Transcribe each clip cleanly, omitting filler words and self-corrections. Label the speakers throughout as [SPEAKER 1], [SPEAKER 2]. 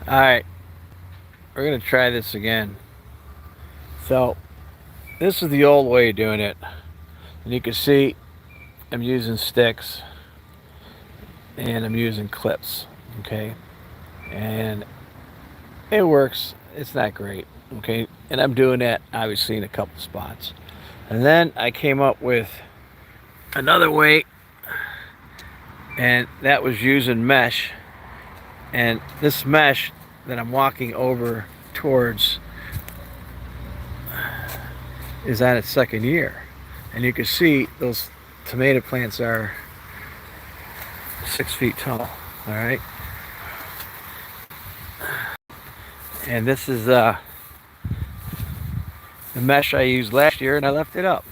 [SPEAKER 1] Alright, we're going to try this again. So, this is the old way of doing it. And you can see I'm using sticks and I'm using clips, okay? And it works. It's not great, okay? And I'm doing that obviously in a couple spots. And then I came up with another way, and that was using mesh. And this mesh that I'm walking over towards is on its second year. And you can see those tomato plants are 6 feet tall, all right? And this is the mesh I used last year, and I left it up.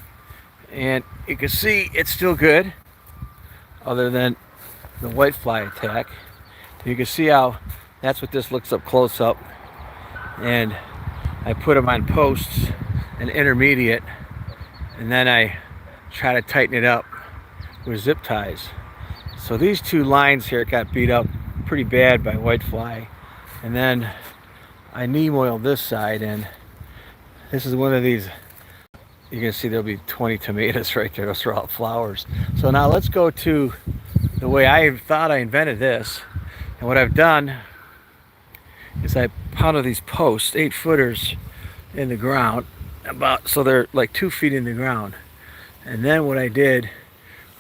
[SPEAKER 1] And you can see it's still good, other than the whitefly attack. You can see how that's what this looks up close up. And I put them on posts and intermediate, and then I try to tighten it up with zip ties. So these two lines here got beat up pretty bad by whitefly, and then I neem oiled this side, and this is one of these. You can see there'll be 20 tomatoes right there. Those are all flowers. So now let's go to the way I thought I invented this. And what I've done is I pounded these posts, 8-footers, in the ground, so they're like 2 feet in the ground. And then what I did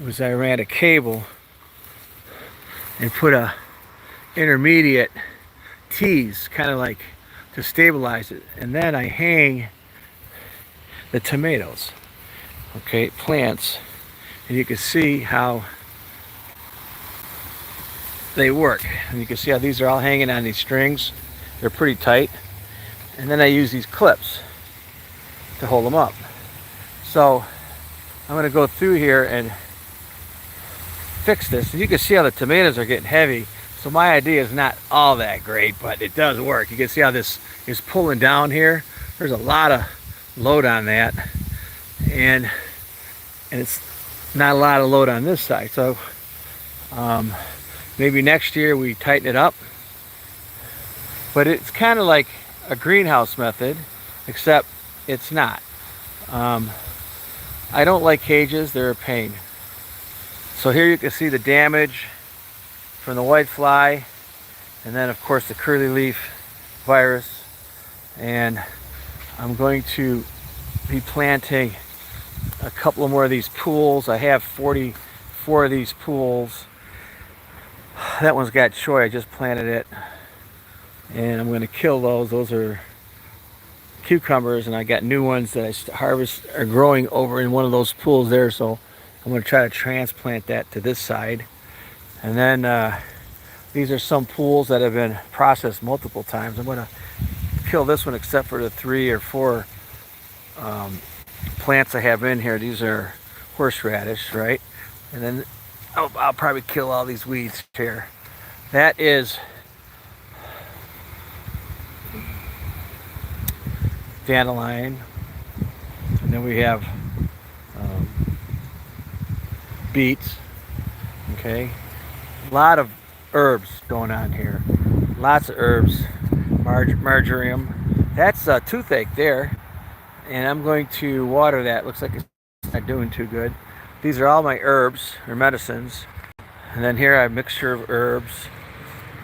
[SPEAKER 1] was I ran a cable and put a intermediate tease, kind of like to stabilize it. And then I hang the tomatoes, okay, plants, and you can see how they work. And you can see how these are all hanging on these strings. They're pretty tight. And then I use these clips to hold them up. So I'm going to go through here and fix this. And you can see how the tomatoes are getting heavy. So my idea is not all that great, but it does work. You can see how this is pulling down here. There's a lot of load on that. And it's not a lot of load on this side. So maybe next year we tighten it up. But it's kind of like a greenhouse method, except it's not. I don't like cages, they're a pain. So here you can see the damage from the whitefly, and then of course the curly leaf virus. And I'm going to be planting a couple more of these pools. I have 44 of these pools. That one's got choy, I just planted it. And I'm going to kill those. Those are cucumbers, and I got new ones that I harvest are growing over in one of those pools there. So I'm going to try to transplant that to this side. And then these are some pools that have been processed multiple times. I'm going to kill this one except for the 3 or 4 plants I have in here. These are horseradish, right? And then I'll probably kill all these weeds here. That is dandelion, and then we have beets. Okay, a lot of herbs going on here, lots of herbs. Marjoram, that's a toothache there, and I'm going to water that. Looks like it's not doing too good. These are all my herbs or medicines. And then here I have a mixture of herbs,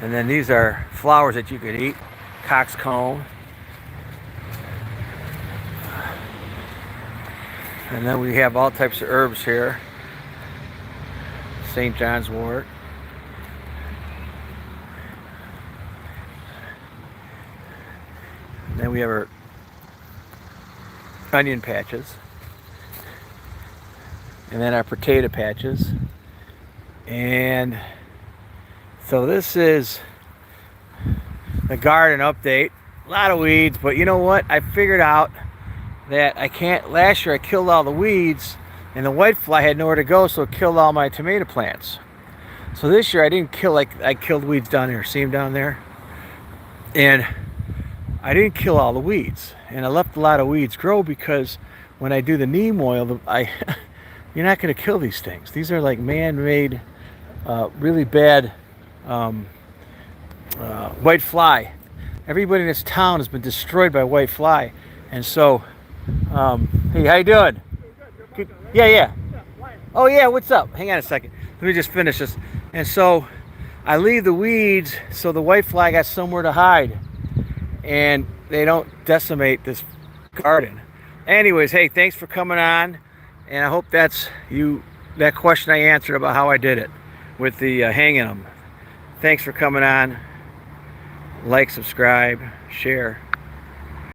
[SPEAKER 1] and then these are flowers that you could eat. Coxcomb. And then we have all types of herbs here. St. John's wort. And then we have our onion patches. And then our potato patches. And so this is the garden update. A lot of weeds, but you know what? I figured out that I can't. Last year I killed all the weeds, and the whitefly had nowhere to go, so it killed all my tomato plants. So this year I didn't kill, like I killed weeds down there. See them down there? And I didn't kill all the weeds, and I left a lot of weeds grow because when I do the neem oil, you're not going to kill these things. These are like man-made, really bad white fly everybody in this town has been destroyed by white fly. And so, hey, how you doing? Yeah, yeah. Oh yeah, what's up? Hang on a second. Let me just finish this. And so I leave the weeds so the white fly got somewhere to hide and they don't decimate this garden. Anyways, hey, thanks for coming on, and I hope that question I answered about how I did it with the hanging them. Thanks for coming on. Like, subscribe, share.